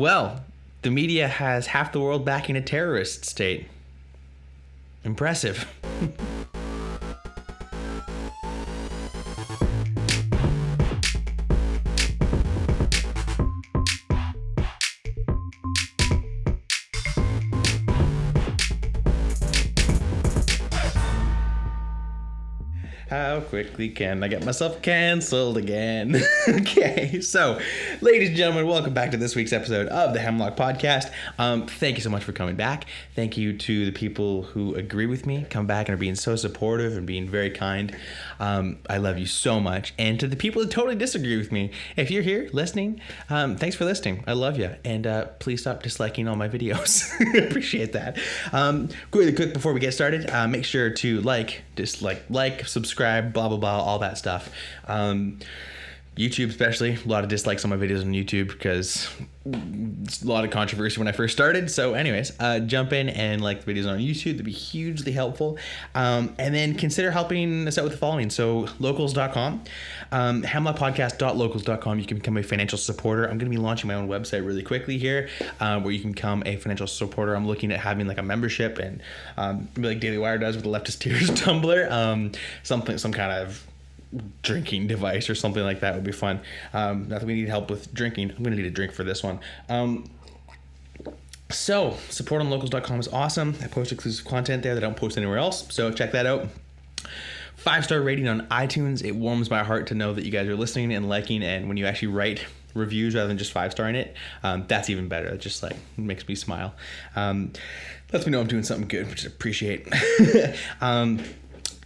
Well, the media has half the world backing a terrorist state. Impressive. How quickly can I get myself canceled again? Okay, so, ladies and gentlemen, welcome back to this week's episode of the Hemlock podcast. Thank you so much for coming back. Thank you to the people who agree with me, come back and are being so supportive and being very kind. I love you so much. And to the people that totally disagree with me, if you're here listening, thanks for listening. I love you. And please stop disliking all my videos. Appreciate that. Really quick before we get started, make sure to like, subscribe, blah blah blah, all that stuff. YouTube especially, a lot of dislikes on my videos on YouTube because it's a lot of controversy when I first started. So anyways, jump in and like the videos on YouTube. That'd be hugely helpful. And then consider helping us out with the following. So locals.com, hemlockpodcast.locals.com. You can become a financial supporter. I'm going to be launching my own website really quickly here, where you can become a financial supporter. I'm looking at having like a membership and like Daily Wire does with the Leftist Tears Tumbler, some kind of drinking device or something like that would be fun. Not that we need help with drinking. I'm gonna need a drink for this one. So support on locals.com is awesome. I post exclusive content there that I don't post anywhere else, so check that out. 5-star rating on iTunes. It warms my heart to know that you guys are listening and liking, and when you actually write reviews rather than just 5-starring it, that's even better. It just like makes me smile. Lets me know I'm doing something good, which I appreciate.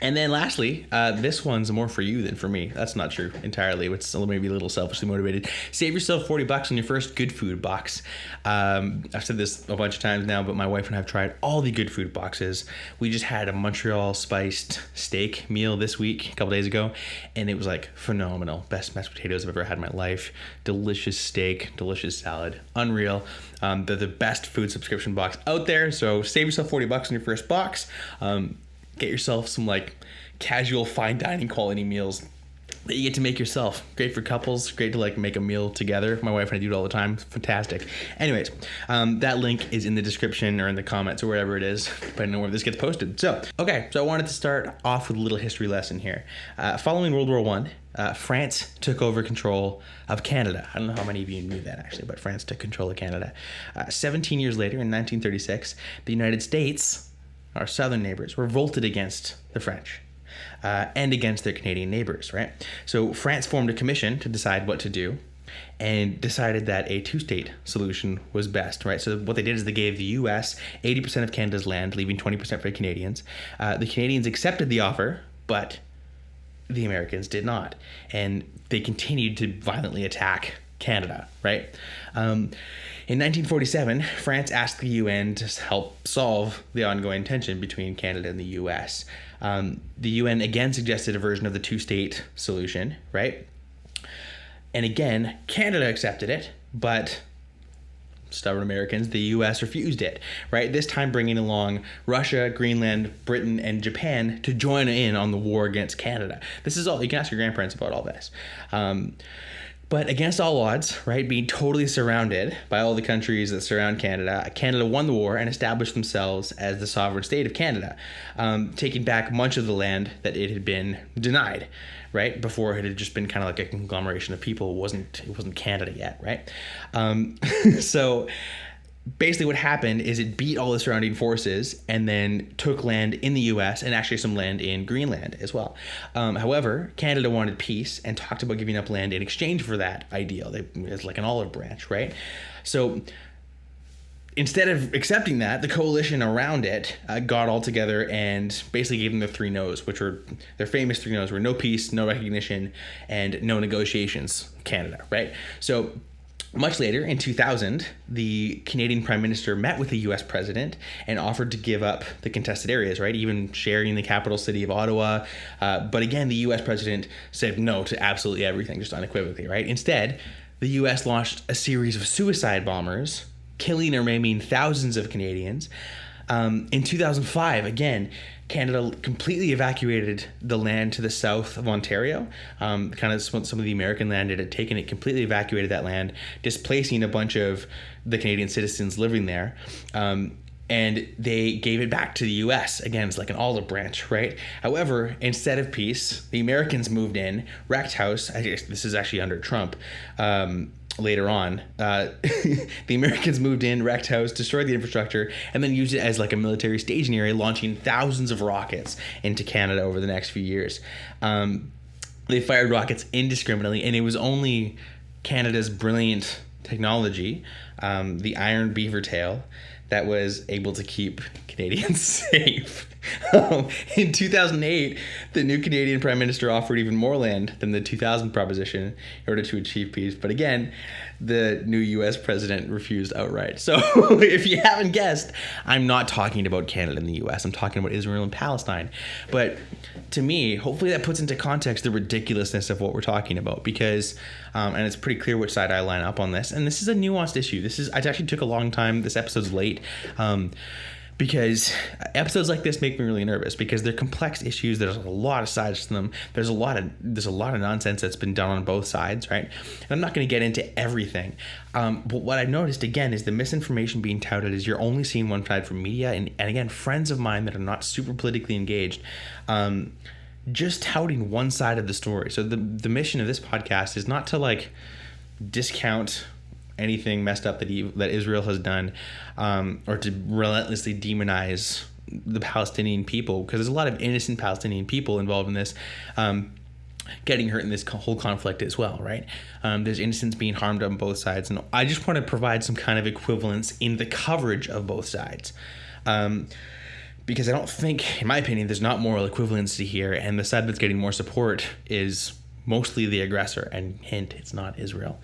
And then lastly, this one's more for you than for me. That's not true entirely. It's maybe a little selfishly motivated. Save yourself $40 on your first good food box. I've said this a bunch of times now, but my wife and I have tried all the good food boxes. We just had a Montreal spiced steak meal this week, a couple days ago, and it was like phenomenal. Best mashed potatoes I've ever had in my life. Delicious steak, delicious salad, unreal. They're the best food subscription box out there. So save yourself $40 on your first box. Get yourself some like casual fine dining quality meals that you get to make yourself. Great for couples, great to like make a meal together. My wife and I do it all the time. It's fantastic. Anyways, that link is in the description or in the comments or wherever it is, depending on where this gets posted. So I wanted to start off with a little history lesson here. Following World War I, France took over control of Canada. I don't know how many of you knew that actually, but France took control of Canada. 17 years later, in 1936, the United States, our southern neighbors, revolted against the French and against their Canadian neighbors, right? So France formed a commission to decide what to do and decided that a two-state solution was best, right? So what they did is they gave the U.S. 80% of Canada's land, leaving 20% for the Canadians. The Canadians accepted the offer, but the Americans did not. And they continued to violently attack Canada, right? In 1947, France asked the UN to help solve the ongoing tension between Canada and the US. The UN again suggested a version of the two-state solution, right? And again, Canada accepted it, but stubborn Americans, the US refused it, right? This time bringing along Russia, Greenland, Britain, and Japan to join in on the war against Canada. This is all, you can ask your grandparents about all this. But against all odds, right, being totally surrounded by all the countries that surround Canada, Canada won the war and established themselves as the sovereign state of Canada, taking back much of the land that it had been denied, right? Before it had just been kind of like a conglomeration of people. It wasn't Canada yet, right? So basically what happened is it beat all the surrounding forces and then took land in the U.S. and actually some land in Greenland as well. However, Canada wanted peace and talked about giving up land in exchange for that ideal. It's like an olive branch, right? So instead of accepting that, the coalition around it got all together and basically gave them the three no's, which were their famous three no's were no peace, no recognition, and no negotiations, Canada, right? So much later, in 2000, the Canadian Prime Minister met with the U.S. President and offered to give up the contested areas, right? Even sharing the capital city of Ottawa. But again, the U.S. President said no to absolutely everything, just unequivocally, right? Instead, the U.S. launched a series of suicide bombers, killing or maiming thousands of Canadians, In 2005, again, Canada completely evacuated the land to the south of Ontario. Kind of some of the American land it had taken, it completely evacuated that land, displacing a bunch of the Canadian citizens living there. And they gave it back to the U.S. Again, it's like an olive branch, right? However, instead of peace, the Americans moved in, wrecked house. I guess this is actually under Trump. Later on, the Americans moved in, wrecked house, destroyed the infrastructure, and then used it as like a military staging area, launching thousands of rockets into Canada over the next few years. They fired rockets indiscriminately, and it was only Canada's brilliant technology, the iron beaver tail, that was able to keep Canadians safe. In 2008, the new Canadian Prime Minister offered even more land than the 2000 proposition in order to achieve peace. But again, the new U.S. president refused outright. So if you haven't guessed, I'm not talking about Canada and the U.S. I'm talking about Israel and Palestine. But to me, hopefully that puts into context the ridiculousness of what we're talking about, because, and it's pretty clear which side I line up on this. And this is a nuanced issue. It actually took a long time. This episode's late. Because episodes like this make me really nervous, because they're complex issues. There's a lot of sides to them. There's a lot of nonsense that's been done on both sides, right? And I'm not going to get into everything. But what I've noticed, again, is the misinformation being touted is you're only seeing one side from media. And again, friends of mine that are not super politically engaged, just touting one side of the story. So the mission of this podcast is not to like discount anything messed up that Israel has done, or to relentlessly demonize the Palestinian people, because there's a lot of innocent Palestinian people involved in this, getting hurt in this whole conflict as well, right? There's innocents being harmed on both sides, and I just want to provide some kind of equivalence in the coverage of both sides. Because I don't think, in my opinion, there's not moral equivalency here, and the side that's getting more support is mostly the aggressor, and hint, it's not Israel.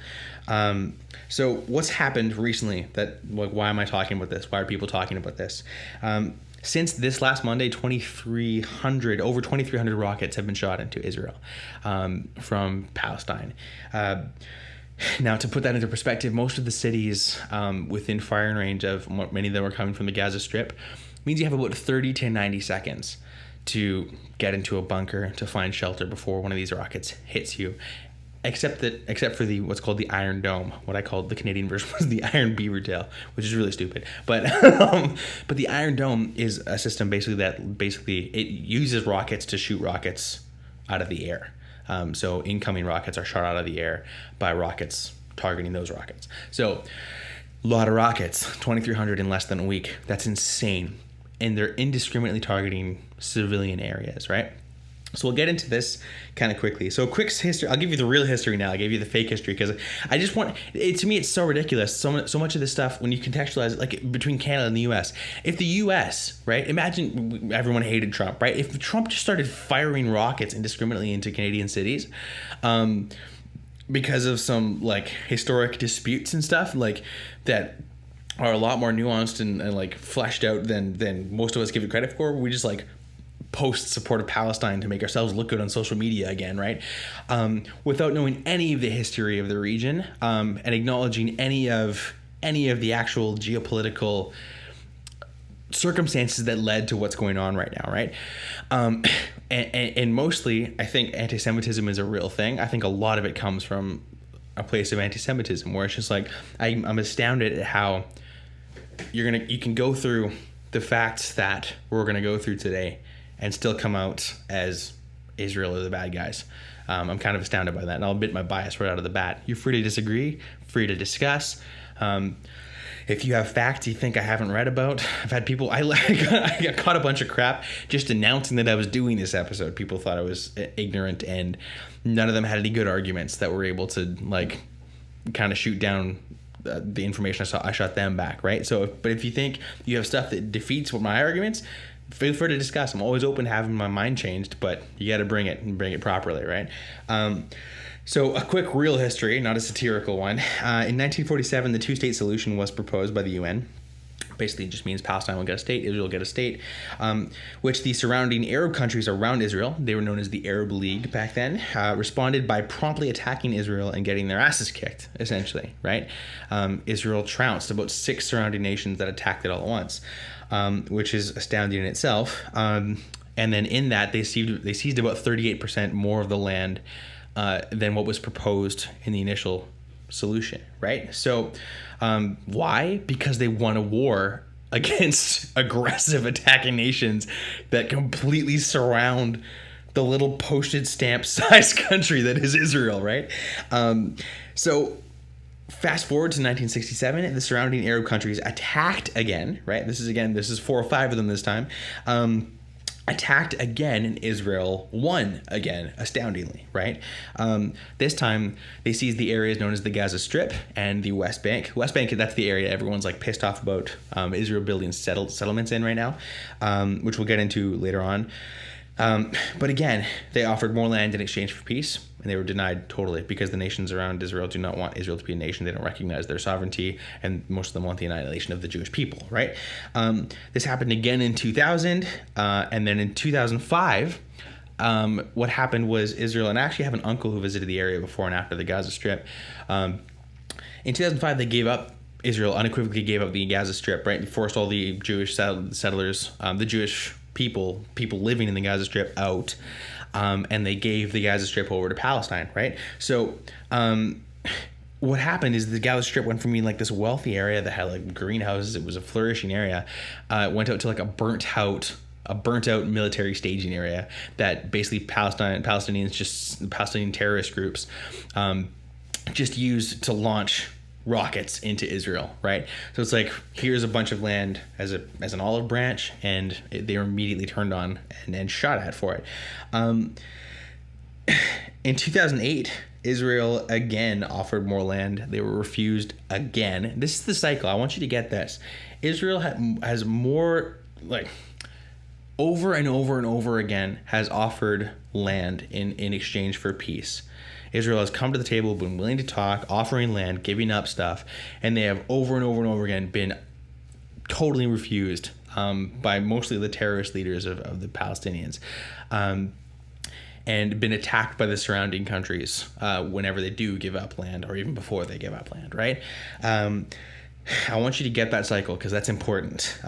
So what's happened recently why am I talking about this? Why are people talking about this? Since this last Monday, over 2,300 rockets have been shot into Israel from Palestine. Now, to put that into perspective, most of the cities within firing range of many of them are coming from the Gaza Strip means you have about 30 to 90 seconds to get into a bunker to find shelter before one of these rockets hits you. Except for the what's called the Iron Dome. What I called the Canadian version was the Iron Beaver Tail, which is really stupid. But but the Iron Dome is a system basically it uses rockets to shoot rockets out of the air. So incoming rockets are shot out of the air by rockets targeting those rockets. So a lot of rockets, 2,300 in less than a week. That's insane. And they're indiscriminately targeting civilian areas, right? So we'll get into this kind of quickly. So quick history. I'll give you the real history now. I gave you the fake history because I just want it. To me, it's so ridiculous. So much of this stuff, when you contextualize it, like between Canada and the U.S. If the U.S., right? Imagine everyone hated Trump, right? If Trump just started firing rockets indiscriminately into Canadian cities, because of some like historic disputes and stuff like that are a lot more nuanced and like fleshed out than most of us give it credit for. We just like post support of Palestine to make ourselves look good on social media again, right? Without knowing any of the history of the region, and acknowledging any of the actual geopolitical circumstances that led to what's going on right now, right? And mostly, I think anti-Semitism is a real thing. I think a lot of it comes from a place of anti-Semitism, where it's just like I'm astounded at how you can go through the facts that we're gonna go through today and still come out as Israel are the bad guys. I'm kind of astounded by that, and I'll admit my bias right out of the bat. You're free to disagree, free to discuss. If you have facts you think I haven't read about, I've had people, I got caught a bunch of crap just announcing that I was doing this episode. People thought I was ignorant, and none of them had any good arguments that were able to like kind of shoot down the information I shot them back, right? But if you think you have stuff that defeats my arguments, feel free to discuss. I'm always open to having my mind changed, but you got to bring it properly, right? So a quick real history, not a satirical one. In 1947, the two-state solution was proposed by the UN. Basically, it just means Palestine will get a state, Israel will get a state, which the surrounding Arab countries around Israel, they were known as the Arab League back then, responded by promptly attacking Israel and getting their asses kicked, essentially, right? Israel trounced about 6 surrounding nations that attacked it all at once, which is astounding in itself. And then in that, they seized about 38% more of the land than what was proposed in the initial solution, right? So why? Because they won a war against aggressive attacking nations that completely surround the little postage stamp sized country that is Israel, right? So fast forward to 1967, the surrounding Arab countries attacked again, right? This is 4 or 5 of them this time. Attacked again, and Israel won again, astoundingly, right? This time, they seized the areas known as the Gaza Strip and the West Bank. West Bank, that's the area everyone's like pissed off about Israel building settlements in right now, which we'll get into later on. But again, they offered more land in exchange for peace, and they were denied totally because the nations around Israel do not want Israel to be a nation. They don't recognize their sovereignty, and most of them want the annihilation of the Jewish people, right? This happened again in 2000, and then in 2005, what happened was Israel, and I actually have an uncle who visited the area before and after the Gaza Strip. In 2005, they gave up. Israel unequivocally gave up the Gaza Strip, right? And forced all the Jewish settlers, the Jewish people living in the Gaza Strip out, and they gave the Gaza Strip over to Palestine, right? So what happened is the Gaza Strip went from being like this wealthy area that had like greenhouses, it was a flourishing area, went out to like a burnt out military staging area that basically Palestinians, just Palestinian terrorist groups, just used to launch rockets into Israel, right? So it's like, here's a bunch of land as an olive branch, and they were immediately turned on and shot at for it. In 2008, Israel again offered more land. They were refused again. This is the cycle. I want you to get this. Israel has more, like, over and over and over again, has offered land in exchange for peace. Israel has come to the table, been willing to talk, offering land, giving up stuff, and they have over and over and over again been totally refused by mostly the terrorist leaders of the Palestinians, and been attacked by the surrounding countries whenever they do give up land, or even before they give up land, right? I want you to get that cycle because that's important.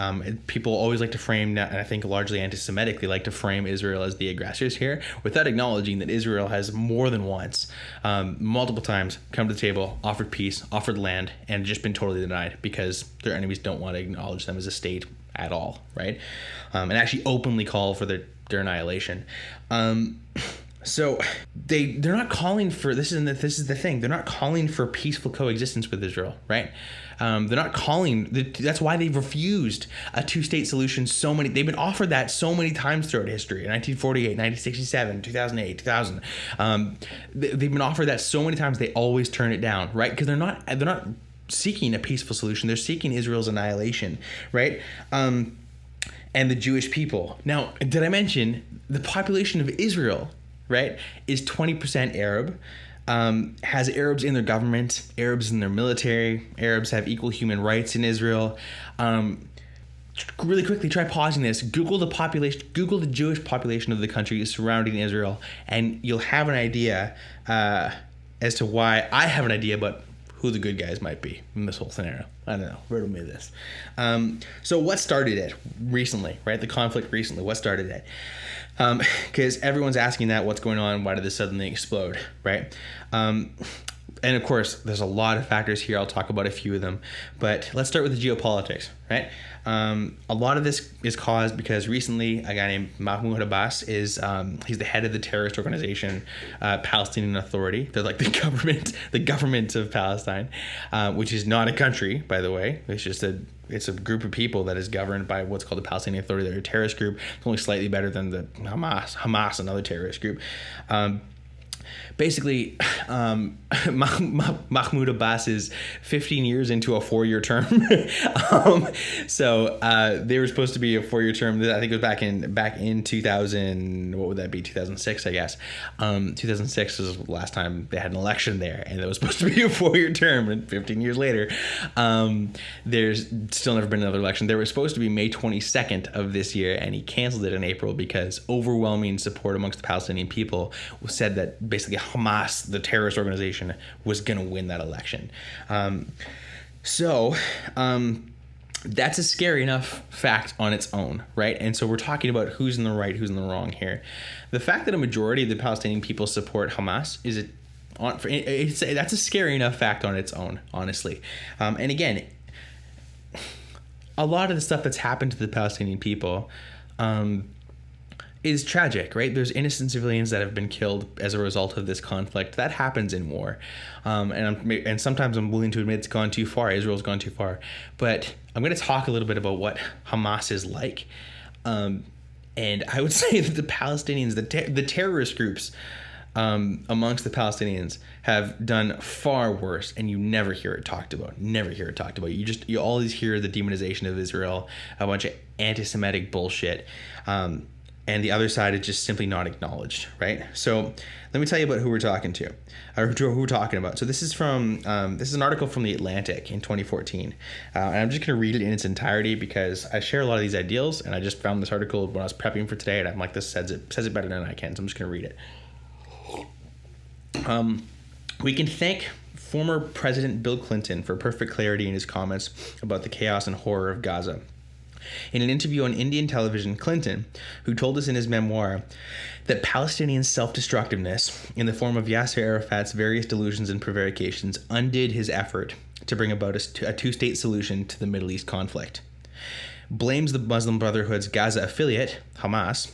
People always like to frame, and I think largely anti-Semitically, like to frame Israel as the aggressors here without acknowledging that Israel has more than once, multiple times, come to the table, offered peace, offered land, and just been totally denied because their enemies don't want to acknowledge them as a state at all, right? And actually openly call for their annihilation. So they're not calling for this is the thing. They're not calling for peaceful coexistence with Israel, right? They're not calling. That's why they've refused a 2-state solution so many. They've been offered that so many times throughout history. 1948, 1967, 2008, 2000. They've been offered that so many times. They always turn it down, right? Because they're not seeking a peaceful solution. They're seeking Israel's annihilation, right? And the Jewish people. Now, did I mention the population of Israel, right, is 20% Arab, has Arabs in their government, Arabs in their military, Arabs have equal human rights in Israel. Really quickly, try pausing this. Google the Jewish population of the country surrounding Israel, and you'll have an idea as to why. I have an idea, but who the good guys might be in this whole scenario. I don't know. Riddle me this. So what started it recently, right? The conflict recently, what started it? Because everyone's asking that, what's going on? Why did this suddenly explode, right? And of course, there's a lot of factors here. I'll talk about a few of them, but let's start with the geopolitics, right? A lot of this is caused because recently a guy named Mahmoud Abbas he's the head of the terrorist organization, Palestinian Authority. They're like the government of Palestine, which is not a country, by the way. It's a group of people that is governed by what's called the Palestinian Authority. They're a terrorist group. It's only slightly better than the Hamas, another terrorist group. basically, Mahmoud Abbas is 15 years into a 4-year term. So they were supposed to be a 4-year term. I think it was back in 2000. What would that be? 2006, I guess. 2006 was the last time they had an election there, and it was supposed to be a 4-year term. And 15 years later, there's still never been another election. There was supposed to be May 22nd of this year, and he canceled it in April because overwhelming support amongst the Palestinian people said that basically Hamas, the terrorist organization, was going to win that election. So that's a scary enough fact on its own, right? And so we're talking about who's in the right, who's in the wrong here. The fact that a majority of the Palestinian people support Hamas that's a scary enough fact on its own, honestly. And again, a lot of the stuff that's happened to the Palestinian people is tragic, right? There's innocent civilians that have been killed as a result of this conflict. That happens in war. And sometimes I'm willing to admit it's gone too far. Israel's gone too far. But I'm going to talk a little bit about what Hamas is like. And I would say that the Palestinians, the terrorist groups amongst the Palestinians have done far worse, and you never hear it talked about. You always hear the demonization of Israel, a bunch of anti-Semitic bullshit. And the other side is just simply not acknowledged, right? So let me tell you about who we're talking to, or who we're talking about. So this is an article from The Atlantic in 2014. And I'm just going to read it in its entirety because I share a lot of these ideals, and I just found this article when I was prepping for today, and I'm like, this says it better than I can, so I'm just going to read it. We can thank former President Bill Clinton for perfect clarity in his comments about the chaos and horror of Gaza. In an interview on Indian television, Clinton, who told us in his memoir that Palestinian self-destructiveness in the form of Yasser Arafat's various delusions and prevarications undid his effort to bring about a two-state solution to the Middle East conflict, blames the Muslim Brotherhood's Gaza affiliate, Hamas,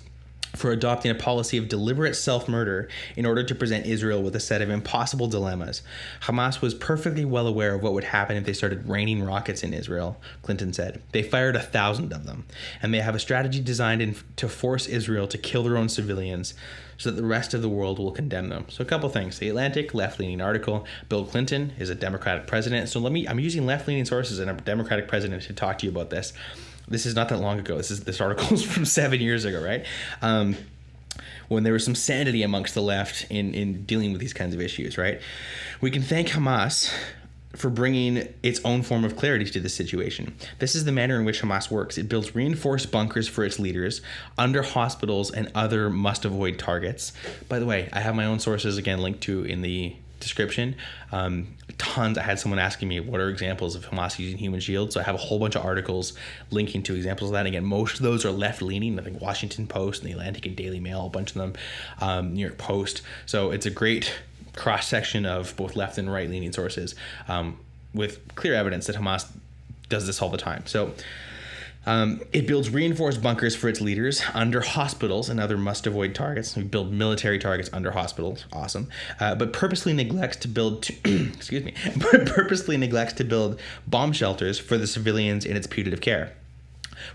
for adopting a policy of deliberate self-murder in order to present Israel with a set of impossible dilemmas. Hamas was perfectly well aware of what would happen if they started raining rockets in Israel, Clinton said. They fired 1,000 of them, and they have a strategy designed to force Israel to kill their own civilians so that the rest of the world will condemn them. So a couple things. The Atlantic, left-leaning article. Bill Clinton is a Democratic president. So I'm using left-leaning sources and a Democratic president to talk to you about this. This is not that long ago. This article is from 7 years ago, right? When there was some sanity amongst the left in dealing with these kinds of issues, right? We can thank Hamas for bringing its own form of clarity to this situation. This is the manner in which Hamas works. It builds reinforced bunkers for its leaders under hospitals and other must-avoid targets. By the way, I have my own sources, again, linked to in the description. Tons. I had someone asking me what are examples of Hamas using human shields. So I have a whole bunch of articles linking to examples of that. Again, most of those are left-leaning. I think Washington Post and the Atlantic and Daily Mail, a bunch of them, New York Post. So it's a great cross-section of both left and right-leaning sources with clear evidence that Hamas does this all the time. So it builds reinforced bunkers for its leaders under hospitals and other must-avoid targets. We build military targets under hospitals. Awesome. But purposely neglects to build purposely neglects to build bomb shelters for the civilians in its putative care.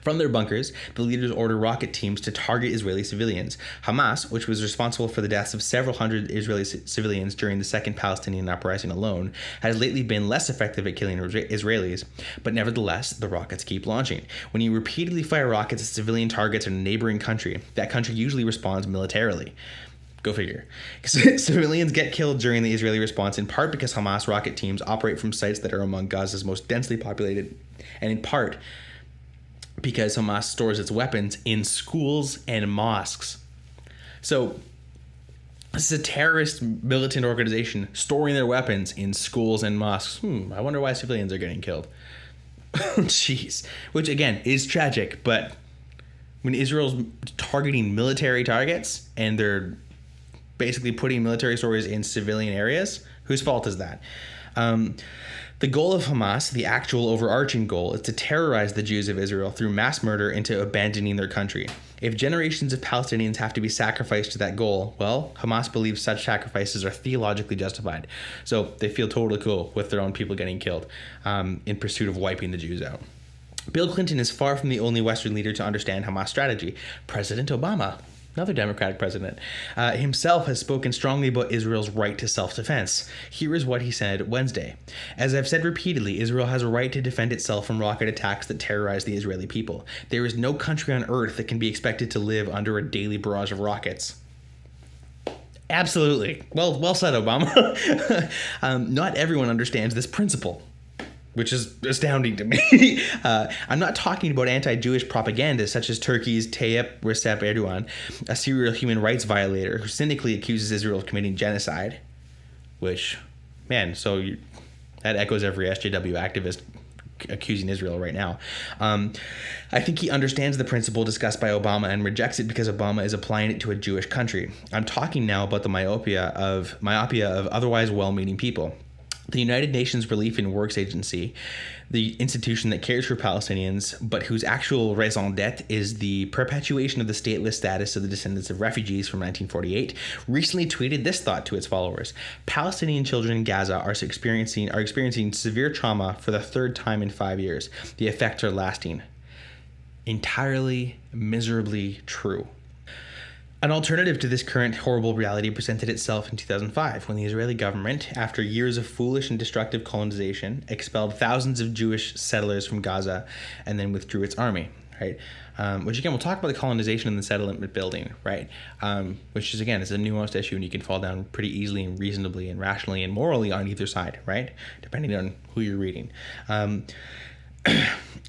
From their bunkers, the leaders order rocket teams to target Israeli civilians. Hamas, which was responsible for the deaths of several hundred Israeli civilians during the second Palestinian uprising alone, has lately been less effective at killing Israelis, but nevertheless, the rockets keep launching. When you repeatedly fire rockets at civilian targets in a neighboring country, that country usually responds militarily. Go figure. Civilians get killed during the Israeli response, in part because Hamas rocket teams operate from sites that are among Gaza's most densely populated, and in part because Hamas stores its weapons in schools and mosques. So this is a terrorist militant organization storing their weapons in schools and mosques. I wonder why civilians are getting killed. Jeez. Which, again, is tragic, but when Israel's targeting military targets and they're basically putting military stores in civilian areas, whose fault is that? The goal of Hamas, the actual overarching goal, is to terrorize the Jews of Israel through mass murder into abandoning their country. If generations of Palestinians have to be sacrificed to that goal, well, Hamas believes such sacrifices are theologically justified. So they feel totally cool with their own people getting killed in pursuit of wiping the Jews out. Bill Clinton is far from the only Western leader to understand Hamas strategy. President Obama another Democratic president, himself has spoken strongly about Israel's right to self-defense. Here is what he said Wednesday. As I've said repeatedly, Israel has a right to defend itself from rocket attacks that terrorize the Israeli people. There is no country on earth that can be expected to live under a daily barrage of rockets. Absolutely. Well said, Obama. Not everyone understands this principle, which is astounding to me. I'm not talking about anti-Jewish propaganda such as Turkey's Tayyip Recep Erdogan, a serial human rights violator who cynically accuses Israel of committing genocide, which, man, that echoes every SJW activist accusing Israel right now. I think he understands the principle discussed by Obama and rejects it because Obama is applying it to a Jewish country. I'm talking now about the myopia of otherwise well-meaning people. The United Nations Relief and Works Agency, the institution that cares for Palestinians, but whose actual raison d'etre is the perpetuation of the stateless status of the descendants of refugees from 1948, recently tweeted this thought to its followers. Palestinian children in Gaza are experiencing severe trauma for the third time in 5 years. The effects are lasting. Entirely, miserably true. An alternative to this current horrible reality presented itself in 2005 when the Israeli government, after years of foolish and destructive colonization, expelled thousands of Jewish settlers from Gaza and then withdrew its army, right? Which again, we'll talk about the colonization and the settlement building, right? Which is again, is a nuanced issue and you can fall down pretty easily and reasonably and rationally and morally on either side, right? Depending on who you're reading.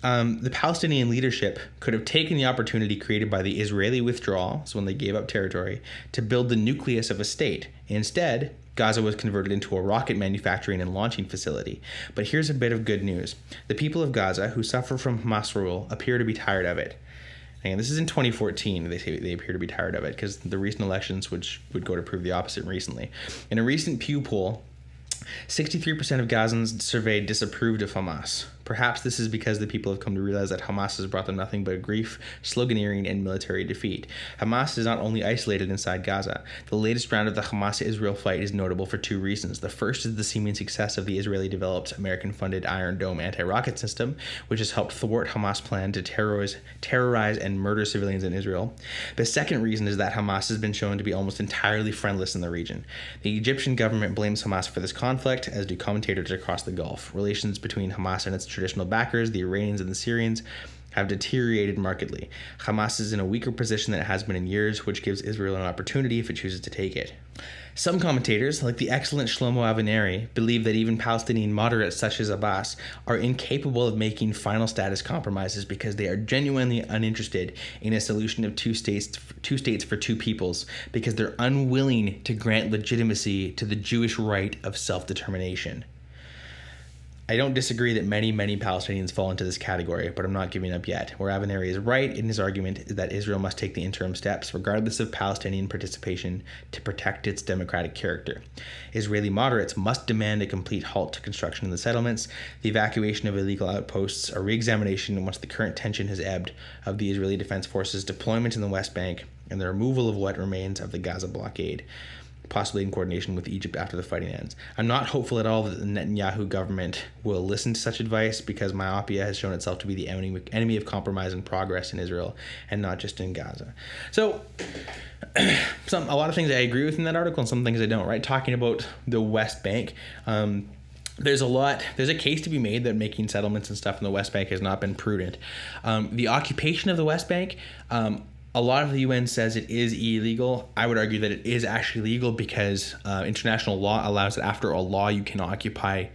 The Palestinian leadership could have taken the opportunity created by the Israeli withdrawal, so when they gave up territory, to build the nucleus of a state. Instead, Gaza was converted into a rocket manufacturing and launching facility. But here's a bit of good news. The people of Gaza, who suffer from Hamas rule, appear to be tired of it. And this is in 2014. They say they appear to be tired of it because the recent elections, which would go to prove the opposite recently. In a recent Pew poll, 63% of Gazans surveyed disapproved of Hamas. Perhaps this is because the people have come to realize that Hamas has brought them nothing but grief, sloganeering, and military defeat. Hamas is not only isolated inside Gaza. The latest round of the Hamas-Israel fight is notable for two reasons. The first is the seeming success of the Israeli-developed, American-funded Iron Dome anti-rocket system, which has helped thwart Hamas' plan to terrorize and murder civilians in Israel. The second reason is that Hamas has been shown to be almost entirely friendless in the region. The Egyptian government blames Hamas for this conflict, as do commentators across the Gulf. Relations between Hamas and its traditional backers, the Iranians and the Syrians, have deteriorated markedly. Hamas is in a weaker position than it has been in years, which gives Israel an opportunity if it chooses to take it. Some commentators, like the excellent Shlomo Avineri, believe that even Palestinian moderates such as Abbas are incapable of making final status compromises because they are genuinely uninterested in a solution of two states for two peoples, because they're unwilling to grant legitimacy to the Jewish right of self-determination. I don't disagree that many Palestinians fall into this category, but I'm not giving up yet. Where Avineri is right in his argument is that Israel must take the interim steps, regardless of Palestinian participation, to protect its democratic character. Israeli moderates must demand a complete halt to construction in the settlements, the evacuation of illegal outposts, a re-examination once the current tension has ebbed of the Israeli Defense Forces' deployment in the West Bank, and the removal of what remains of the Gaza blockade, possibly in coordination with Egypt after the fighting ends. I'm not hopeful at all that the Netanyahu government will listen to such advice because myopia has shown itself to be the enemy of compromise and progress in Israel and not just in Gaza. So, a lot of things I agree with in that article and some things I don't, right? Talking about the West Bank, there's a case to be made that making settlements and stuff in the West Bank has not been prudent. The occupation of the West Bank, a lot of the UN says it is illegal. I would argue that it is actually legal because international law allows that after a law you can occupy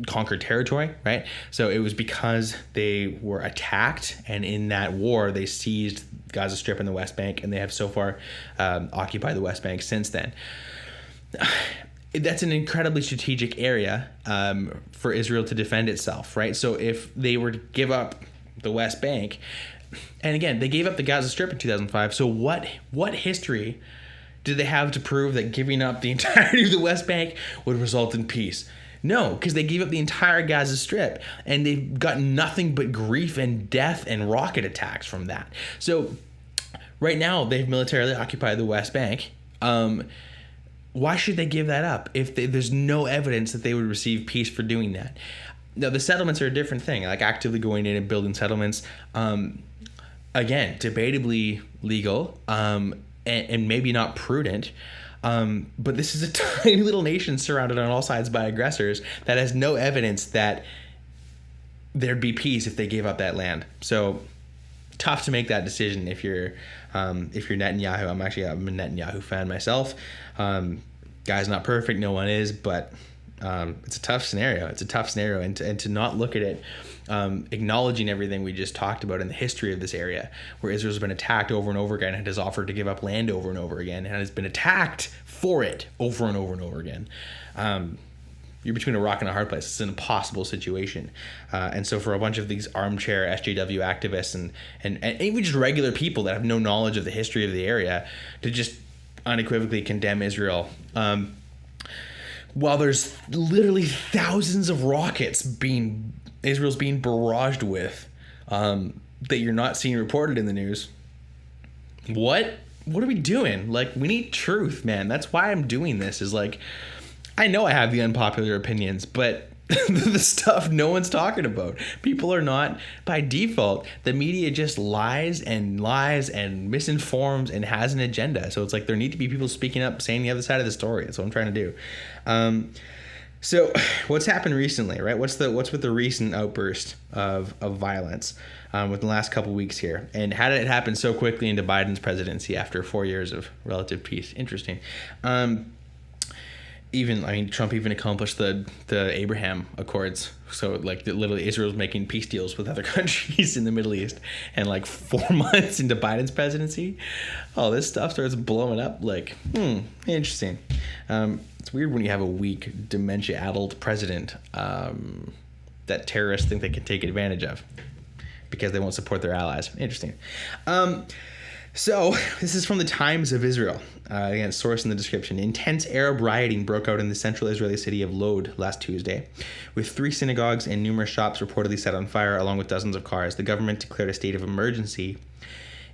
conquered territory, right? So it was because they were attacked, and in that war they seized Gaza Strip and the West Bank, and they have so far occupied the West Bank since then. That's an incredibly strategic area for Israel to defend itself, right? So if they were to give up the West Bank, and again, they gave up the Gaza Strip in 2005. So what history did they have to prove that giving up the entirety of the West Bank would result in peace? No, because they gave up the entire Gaza Strip, and they've gotten nothing but grief and death and rocket attacks from that. So right now, they've militarily occupied the West Bank. Why should they give that up if there's no evidence that they would receive peace for doing that? Now, the settlements are a different thing, like actively going in and building settlements. Again, debatably illegal, and maybe not prudent. But this is a tiny little nation surrounded on all sides by aggressors that has no evidence that there'd be peace if they gave up that land. So tough to make that decision if you're Netanyahu. I'm a Netanyahu fan myself. Guy's not perfect, no one is, but it's a tough scenario. And to not look at it, acknowledging everything we just talked about in the history of this area, where Israel's been attacked over and over again and has offered to give up land over and over again and has been attacked for it over and over and over again. You're between a rock and a hard place. It's an impossible situation. And so for a bunch of these armchair SJW activists and even just regular people that have no knowledge of the history of the area to just unequivocally condemn Israel, while there's literally thousands of rockets Israel's being barraged with, that you're not seeing reported in the news. What are we doing? Like, we need truth, man. That's why I'm doing this, is like, I know I have the unpopular opinions, but the stuff no one's talking about. People are not, by default, the media just lies and misinforms and has an agenda. So it's like there need to be people speaking up, saying the other side of the story. That's what I'm trying to do. So what's happened recently, right? What's with the recent outburst of violence within the last couple of weeks here? And how did it happen so quickly into Biden's presidency after 4 years of relative peace? Interesting. Trump even accomplished the Abraham Accords. So like literally Israel's making peace deals with other countries in the Middle East, and like 4 months into Biden's presidency, all this stuff starts blowing up. Like, interesting. It's weird when you have a weak, dementia-addled president that terrorists think they can take advantage of because they won't support their allies. Interesting. So this is from the Times of Israel. Again, source in the description. Intense Arab rioting broke out in the central Israeli city of Lod last Tuesday, with 3 synagogues and numerous shops reportedly set on fire, along with dozens of cars. The government declared a state of emergency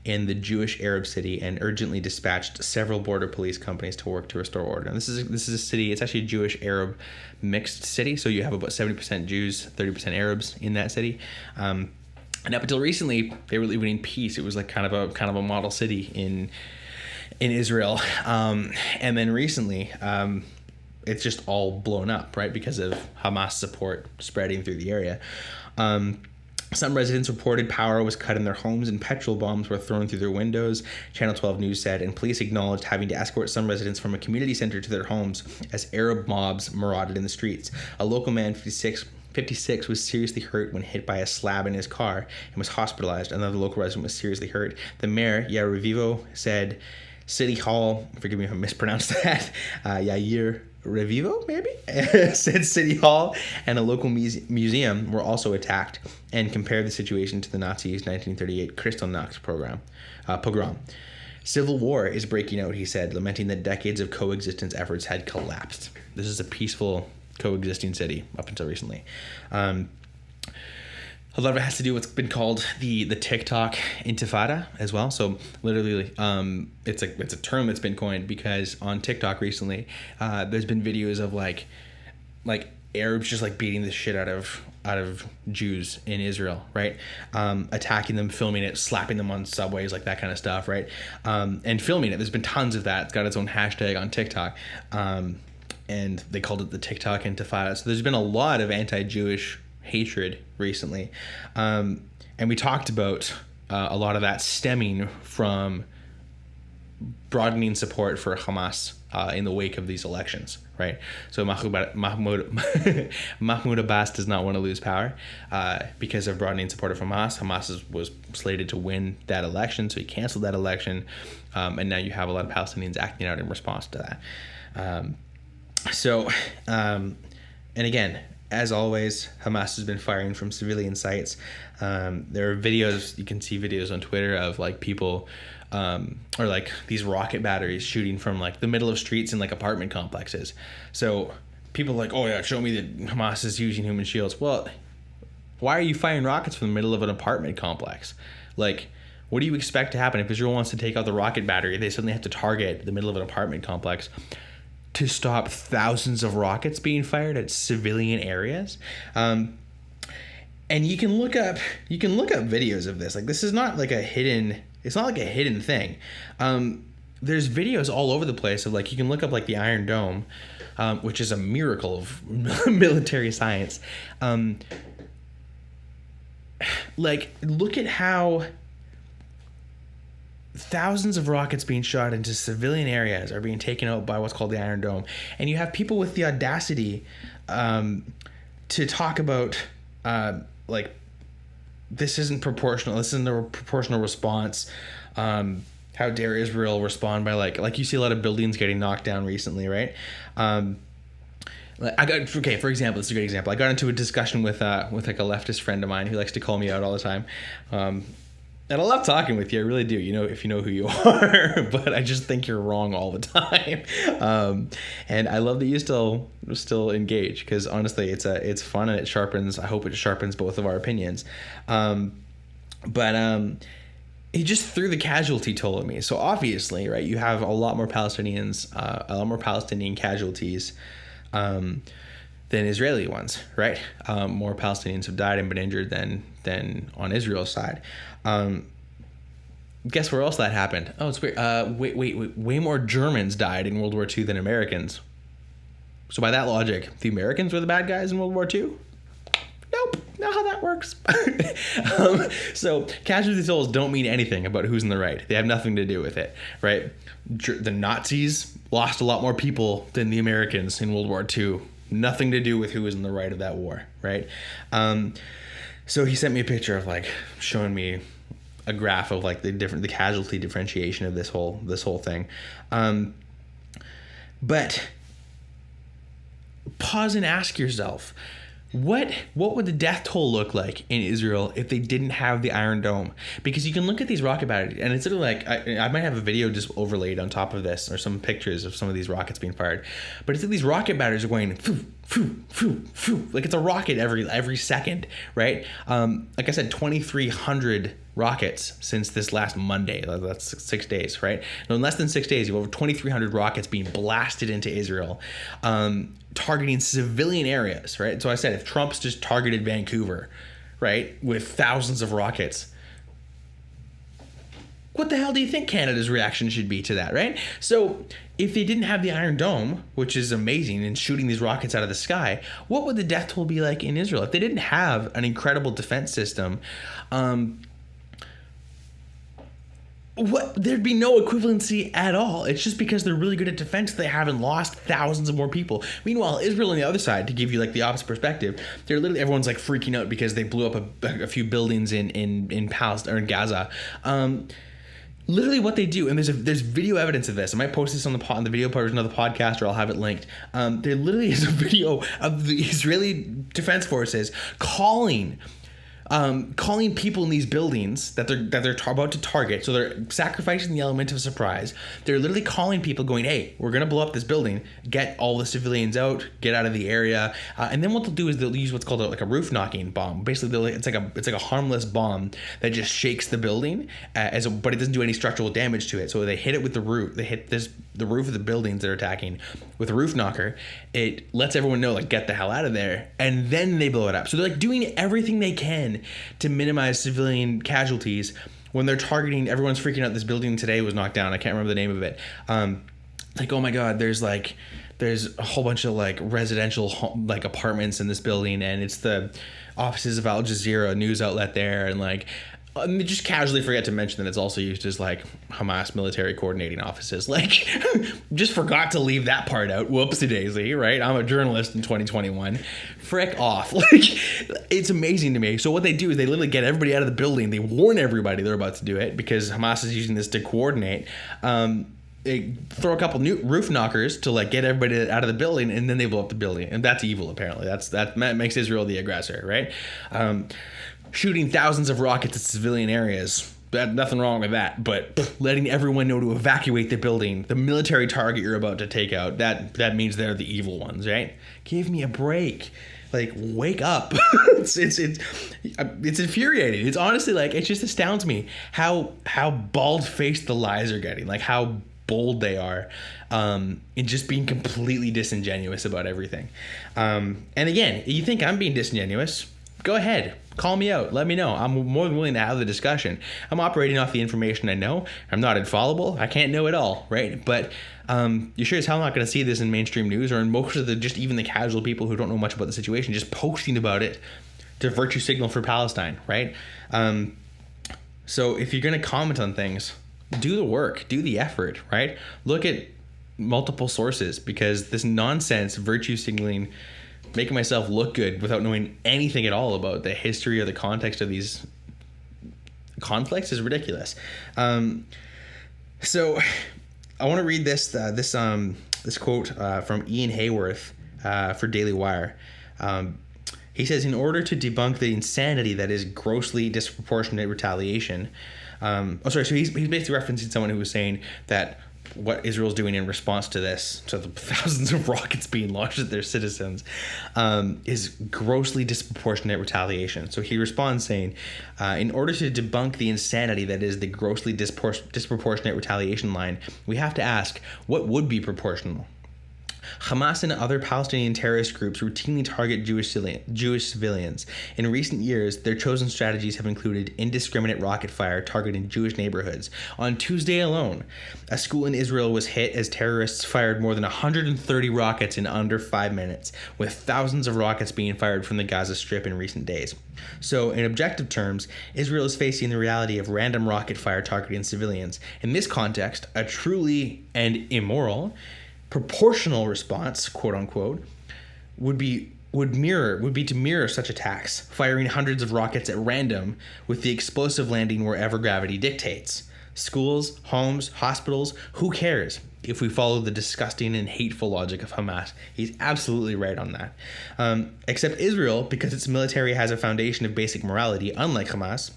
in the Jewish Arab city and urgently dispatched several border police companies to work to restore order. And this is a city. It's actually a Jewish Arab mixed city, so you have about 70% Jews, 30% Arabs in that city. And up until recently, they were living in peace. It was like kind of a model city in Israel. And then recently, it's just all blown up, right? Because of Hamas support spreading through the area. Some residents reported power was cut in their homes and petrol bombs were thrown through their windows, Channel 12 News said, and police acknowledged having to escort some residents from a community center to their homes as Arab mobs marauded in the streets. A local man, 56, was seriously hurt when hit by a slab in his car and was hospitalized. Another local resident was seriously hurt. The mayor, Yair Revivo, said City Hall, forgive me if I mispronounced that, Yair Revivo, maybe, said City Hall and a local museum were also attacked, and compared the situation to the Nazis' 1938 Kristallnacht pogrom. Civil war is breaking out, he said, lamenting that decades of coexistence efforts had collapsed. This is a peaceful coexisting city up until recently. A lot of it has to do with what's been called the TikTok intifada as well. So literally, it's a term that's been coined because on TikTok recently, there's been videos of like Arabs just like beating the shit out of Jews in Israel, right? Attacking them, filming it, slapping them on subways, like that kind of stuff, right? And filming it. There's been tons of that. It's got its own hashtag on TikTok. And they called it the TikTok intifada. So there's been a lot of anti-Jewish hatred recently. And we talked about a lot of that stemming from broadening support for Hamas in the wake of these elections, right? So Mahmoud Abbas does not want to lose power because of broadening support for Hamas. Hamas was slated to win that election, so he canceled that election. And now you have a lot of Palestinians acting out in response to that. And again, as always, Hamas has been firing from civilian sites. There are videos, you can see videos on Twitter of like people, or like these rocket batteries shooting from like the middle of streets in like apartment complexes. So people are like, oh yeah, show me that Hamas is using human shields. Well, why are you firing rockets from the middle of an apartment complex? Like, what do you expect to happen if Israel wants to take out the rocket battery? They suddenly have to target the middle of an apartment complex to stop thousands of rockets being fired at civilian areas. And you can look up videos of this. Like, this is not like a hidden It's not like a hidden thing. There's videos all over the place of like, you can look up like the Iron Dome, which is a miracle of military science. Like, look at how thousands of rockets being shot into civilian areas are being taken out by what's called the Iron Dome. And you have people with the audacity to talk about like, this isn't proportional. This isn't a proportional response. How dare Israel respond by like you see a lot of buildings getting knocked down recently, right? For example, this is a good example. I got into a discussion with like a leftist friend of mine who likes to call me out all the time. And I love talking with you. I really do. You know, if you know who you are, but I just think you're wrong all the time. And I love that you still engage, because honestly, it's fun and it sharpens. I hope it sharpens both of our opinions. He just threw the casualty toll at me. So obviously, right, you have a lot more Palestinian casualties than Israeli ones, right? More Palestinians have died and been injured than on Israel's side. Guess where else that happened? Oh, it's weird. Wait. Way more Germans died in World War II than Americans. So by that logic, the Americans were the bad guys in World War II? Nope, not how that works. So casualty tolls don't mean anything about who's in the right. They have nothing to do with it, right? The Nazis lost a lot more people than the Americans in World War II. Nothing to do with who was in the right of that war, right? So he sent me a picture of like showing me a graph of like the casualty differentiation of this whole thing. But pause and ask yourself, what would the death toll look like in Israel if they didn't have the Iron Dome? Because you can look at these rocket batteries, and it's sort of like, I might have a video just overlaid on top of this, or some pictures of some of these rockets being fired. But it's like these rocket batteries are going phoo, phoo, phoo, phoo. Like it's a rocket every second, right? Like I said, 2,300 rockets since this last Monday. That's 6 days, right? Now, in less than 6 days, you have over 2,300 rockets being blasted into Israel, targeting civilian areas, right? So I said, if Trump's just targeted Vancouver, right, with thousands of rockets, what the hell do you think Canada's reaction should be to that, right? So if they didn't have the Iron Dome, which is amazing, and shooting these rockets out of the sky, what would the death toll be like in Israel? If they didn't have an incredible defense system, there'd be no equivalency at all. It's just because they're really good at defense, they haven't lost thousands of more people. Meanwhile, Israel on the other side, to give you like the opposite perspective, everyone's like freaking out because they blew up a few buildings in Palestine or in Gaza. Literally what they do, and there's video evidence of this. I might post this on the video version of the podcast, or I'll have it linked. There literally is a video of the Israeli Defense Forces calling people in these buildings that they're about to target. So they're sacrificing the element of surprise. They're literally calling people going, hey, we're going to blow up this building, get all the civilians out, get out of the area. And then what they'll do is they'll use what's called like a roof knocking bomb. Basically, it's like a harmless bomb that just shakes the building, but it doesn't do any structural damage to it. So they hit it with the roof. They hit the roof of the buildings they're attacking with a roof knocker. It lets everyone know, like, get the hell out of there. And then they blow it up. So they're like doing everything they can to minimize civilian casualties when they're targeting. Everyone's freaking out. This building today was knocked down. I can't remember the name of it. Like, oh my God, there's a whole bunch of like residential like apartments in this building, and it's the offices of Al Jazeera, a news outlet there, and like just casually forget to mention that it's also used as like Hamas military coordinating offices. Like, just forgot to leave that part out. Whoopsie daisy, right? I'm a journalist in 2021. Frick off. Like, it's amazing to me. So what they do is they literally get everybody out of the building. They warn everybody they're about to do it because Hamas is using this to coordinate. They throw a couple new roof knockers to like get everybody out of the building, and then they blow up the building. And that's evil, apparently. That makes Israel the aggressor, right? Shooting thousands of rockets at civilian areas. Nothing wrong with that, but letting everyone know to evacuate the building, the military target you're about to take out, that means they're the evil ones, right? Give me a break. Like, wake up. It's infuriating. It's honestly like, it just astounds me how bald-faced the lies are getting, like how bold they are, in just being completely disingenuous about everything. And again, you think I'm being disingenuous? go ahead. Call me out. Let me know. I'm more than willing to have the discussion. I'm operating off the information I know. I'm not infallible. I can't know it all, right? But you sure as hell not going to see this in mainstream news or in most of the, just even the casual people who don't know much about the situation, just posting about it to virtue signal for Palestine, right? So if you're going to comment on things, do the work, do the effort, right? Look at multiple sources, because this nonsense virtue signaling, making myself look good without knowing anything at all about the history or the context of these conflicts is ridiculous. So I want to read this quote from Ian Hayworth for Daily Wire. He says, in order to debunk the insanity that is grossly disproportionate retaliation. So he's basically referencing someone who was saying that what Israel's doing in response to this, to the thousands of rockets being launched at their citizens, is grossly disproportionate retaliation. So he responds saying, in order to debunk the insanity that is the grossly disproportionate retaliation line, we have to ask, what would be proportional? Hamas and other Palestinian terrorist groups routinely target Jewish civilians. In recent years, their chosen strategies have included indiscriminate rocket fire targeting Jewish neighborhoods. On Tuesday alone, a school in Israel was hit as terrorists fired more than 130 rockets in under 5 minutes, with thousands of rockets being fired from the Gaza Strip in recent days. So, in objective terms, Israel is facing the reality of random rocket fire targeting civilians. In this context, a truly and immoral proportional response, quote unquote, would be to mirror such attacks, firing hundreds of rockets at random with the explosive landing wherever gravity dictates. Schools, homes, hospitals, who cares if we follow the disgusting and hateful logic of Hamas? He's absolutely right on that. Except Israel, because its military has a foundation of basic morality, unlike Hamas,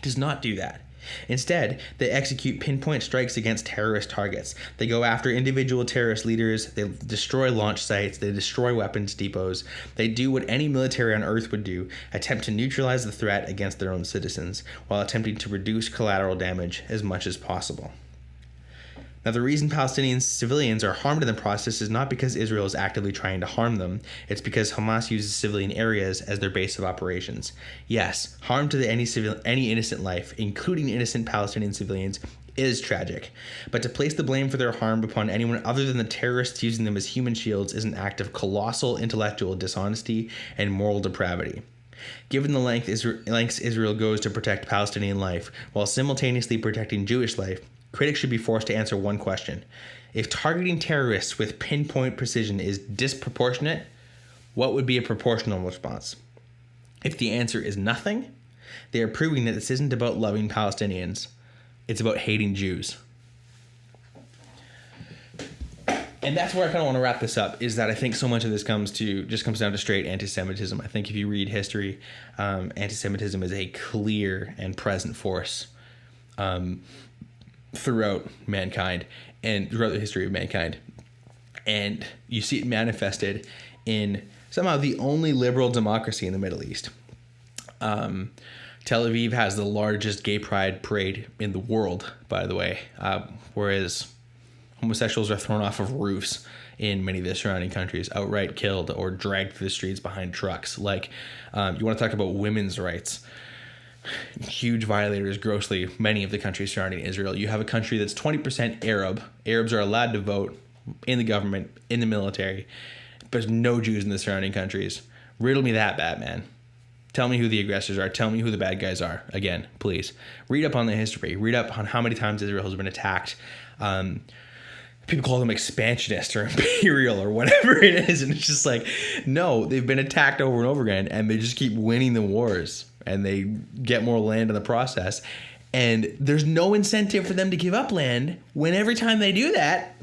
does not do that. Instead, they execute pinpoint strikes against terrorist targets. They go after individual terrorist leaders, they destroy launch sites, they destroy weapons depots. They do what any military on earth would do, attempt to neutralize the threat against their own citizens, while attempting to reduce collateral damage as much as possible. Now, the reason Palestinian civilians are harmed in the process is not because Israel is actively trying to harm them. It's because Hamas uses civilian areas as their base of operations. Yes, harm to any innocent life, including innocent Palestinian civilians, is tragic. But to place the blame for their harm upon anyone other than the terrorists using them as human shields is an act of colossal intellectual dishonesty and moral depravity. Given the lengths Israel goes to protect Palestinian life, while simultaneously protecting Jewish life, critics should be forced to answer one question. If targeting terrorists with pinpoint precision is disproportionate, what would be a proportional response? If the answer is nothing, they are proving that this isn't about loving Palestinians. It's about hating Jews. And that's where I kind of want to wrap this up, is that I think so much of this comes down to straight anti-Semitism. I think if you read history, anti-Semitism is a clear and present force throughout mankind and throughout the history of mankind. And you see it manifested in somehow the only liberal democracy in the Middle East. Tel Aviv has the largest gay pride parade in the world, by the way, whereas homosexuals are thrown off of roofs in many of the surrounding countries, outright killed or dragged through the streets behind trucks. Like, you want to talk about women's rights. Huge violators, grossly, many of the countries surrounding Israel. You have a country that's 20% Arab. Arabs are allowed to vote in the government, in the military, but there's no Jews in the surrounding countries. Riddle me that, Batman. Tell me who the aggressors are. Tell me who the bad guys are. Again, please. Read up on the history. Read up on how many times Israel has been attacked. People call them expansionist or imperial or whatever it is. And it's just like, no, they've been attacked over and over again, and they just keep winning the wars. And they get more land in the process. And there's no incentive for them to give up land when every time they do that,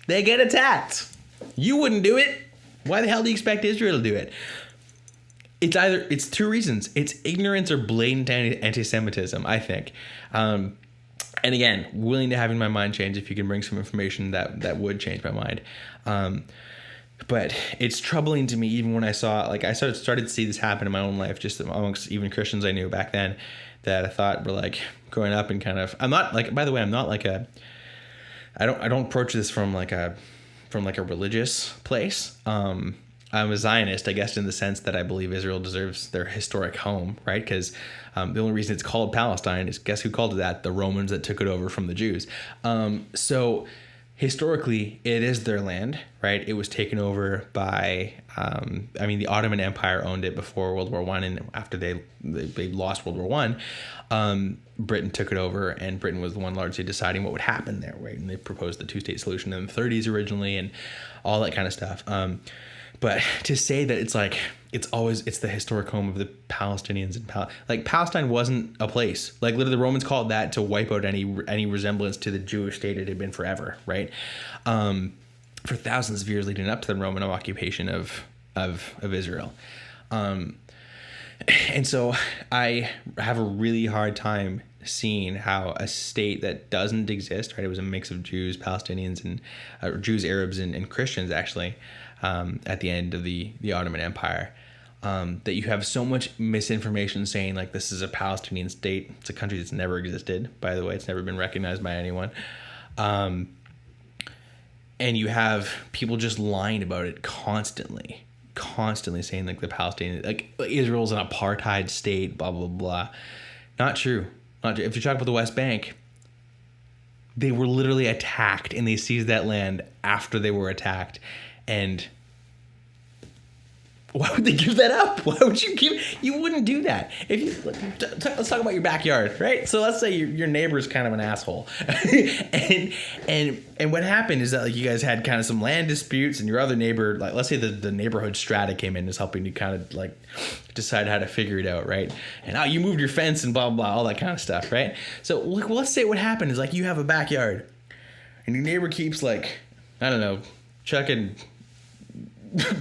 they get attacked. You wouldn't do it. Why the hell do you expect Israel to do it? It's two reasons. It's ignorance or blatant anti-Semitism, I think. And again, willing to having my mind change if you can bring some information that would change my mind. But it's troubling to me, even when I started to see this happen in my own life, just amongst even Christians I knew back then, that I thought were like growing up and kind of, I'm not like, by the way, I'm not like I don't approach this from like a religious place. I'm a Zionist, I guess, in the sense that I believe Israel deserves their historic home, right? Because the only reason it's called Palestine is, guess who called it that? The Romans that took it over from the Jews. So historically, it is their land, right? It was taken over by, the Ottoman Empire owned it before World War I, and after they lost World War I, Britain took it over, and Britain was the one largely deciding what would happen there, right? And they proposed the two-state solution in the 30s originally, and all that kind of stuff. But to say that it's like it's the historic home of the Palestinians and Palestine wasn't a place. Like literally, the Romans called that to wipe out any resemblance to the Jewish state it had been forever, right? For thousands of years leading up to the Roman occupation of Israel. And so I have a really hard time seeing how a state that doesn't exist, right? It was a mix of Jews, Palestinians, and Jews, Arabs, and Christians actually, at the end of the Ottoman Empire, that you have so much misinformation saying like this is a Palestinian state. It's a country that's never existed, by the way. It's never been recognized by anyone. And you have people just lying about it constantly saying like the Palestinian, like Israel's an apartheid state, blah, blah, blah. Not true. If you talk about the West Bank, they were literally attacked and they seized that land after they were attacked. And why would they give that up? Why would you wouldn't do that. If you let's talk about your backyard, right? So let's say your neighbor's kind of an asshole. and what happened is that like you guys had kind of some land disputes, and your other neighbor, like let's say the neighborhood strata came in and is helping you kind of like decide how to figure it out, right? And you moved your fence and blah, blah, all that kind of stuff, right? So let's say what happened is like you have a backyard and your neighbor keeps like, I don't know, chucking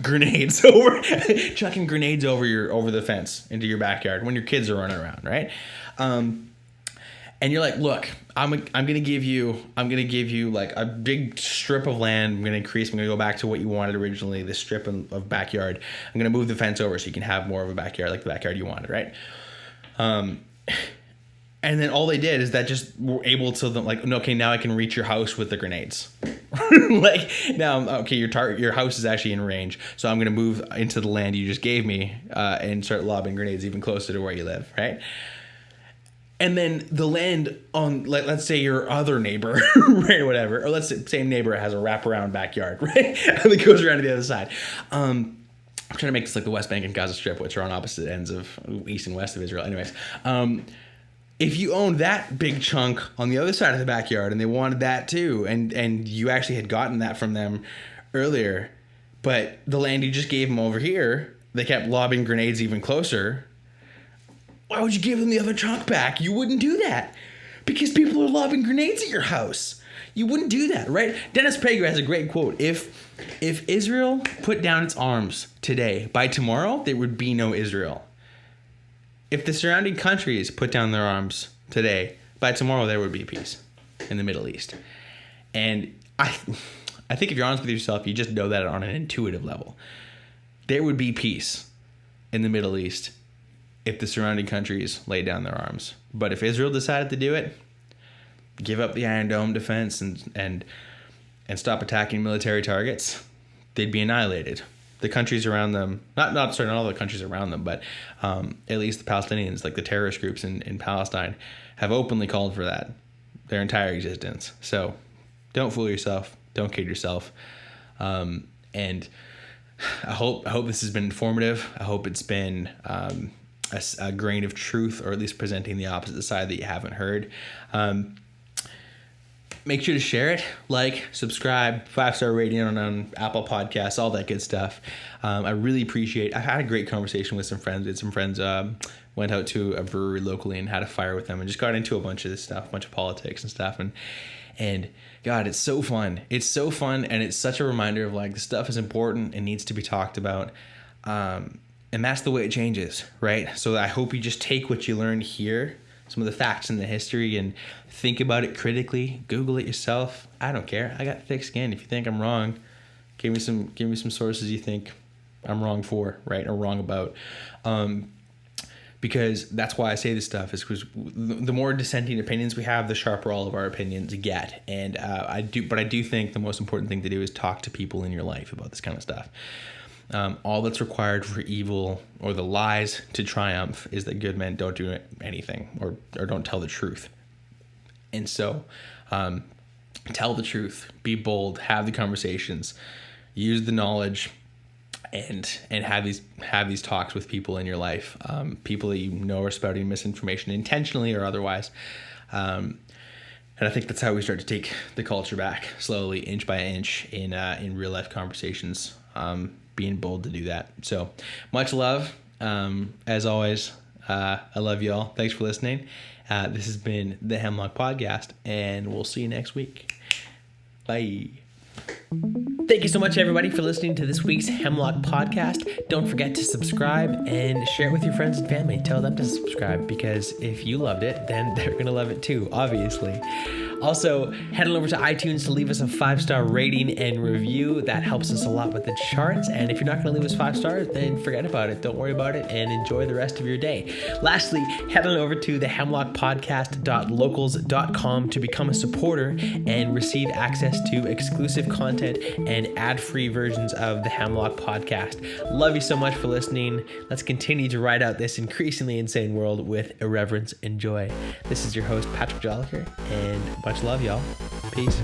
grenades over the fence into your backyard when your kids are running around, right? And you're like, look, I'm gonna give you like a big strip of land. I'm gonna go back to what you wanted originally, this strip of backyard. I'm gonna move the fence over so you can have more of a backyard, like the backyard you wanted, right? And then all they did is that just were able to like, okay, now I can reach your house with the grenades. Like now, okay, your house is actually in range, so I'm gonna move into the land you just gave me and start lobbing grenades even closer to where you live, right? And then the land on, like, let's say your other neighbor, right, or whatever, or let's say same neighbor has a wraparound backyard, right, and it goes around to the other side. I'm trying to make this like the West Bank and Gaza Strip, which are on opposite ends of east and west of Israel. Anyways, if you owned that big chunk on the other side of the backyard and they wanted that too, and you actually had gotten that from them earlier, but the land you just gave them over here, they kept lobbing grenades even closer, why would you give them the other chunk back? You wouldn't do that because people are lobbing grenades at your house. You wouldn't do that, right? Dennis Prager has a great quote. If Israel put down its arms today, by tomorrow, there would be no Israel. If the surrounding countries put down their arms today, by tomorrow there would be peace in the Middle East. And I think if you're honest with yourself, you just know that on an intuitive level. There would be peace in the Middle East if the surrounding countries laid down their arms. But if Israel decided to do it, give up the Iron Dome defense and stop attacking military targets, they'd be annihilated. The countries around them, not all the countries around them, but at least the Palestinians, like the terrorist groups in Palestine, have openly called for that their entire existence. So don't fool yourself. Don't kid yourself. And I hope this has been informative. I hope it's been a grain of truth, or at least presenting the opposite side that you haven't heard. Make sure to share it, like, subscribe, 5-star rating on Apple Podcasts, all that good stuff. I really appreciate. I've had a great conversation with some friends. We had some friends went out to a brewery locally and had a fire with them and just got into a bunch of this stuff, a bunch of politics and stuff. And God, it's so fun. It's so fun, and it's such a reminder of like this stuff is important and needs to be talked about. And that's the way it changes, right? So I hope you just take what you learned here, some of the facts and the history, and think about it critically. Google it yourself. I don't care. I got thick skin. If you think I'm wrong, give me some sources you think I'm wrong for, right, or wrong about. Because that's why I say this stuff, is because the more dissenting opinions we have, the sharper all of our opinions get. And I do think the most important thing to do is talk to people in your life about this kind of stuff. All that's required for evil or the lies to triumph is that good men don't do anything or don't tell the truth. And so tell the truth, be bold, have the conversations, use the knowledge, and have these talks with people in your life, people that you know are spouting misinformation intentionally or otherwise. And I think that's how we start to take the culture back slowly, inch by inch, in real life conversations, being bold to do that. So much love. As always, I love you all. Thanks for listening. This has been the Hemlock Podcast, and we'll see you next week. Bye. Thank you so much, everybody, for listening to this week's Hemlock Podcast. Don't forget to subscribe and share it with your friends and family. Tell them to subscribe, because if you loved it, then they're going to love it too, obviously. Also, head on over to iTunes to leave us a 5-star rating and review. That helps us a lot with the charts. And if you're not going to leave us 5 stars, then forget about it. Don't worry about it and enjoy the rest of your day. Lastly, head on over to the hemlockpodcast.locals.com to become a supporter and receive access to exclusive content and ad-free versions of the Hemlock Podcast. Love you so much for listening. Let's continue to ride out this increasingly insane world with irreverence and joy. This is your host, Patrick Jolliker, and much love, y'all. Peace.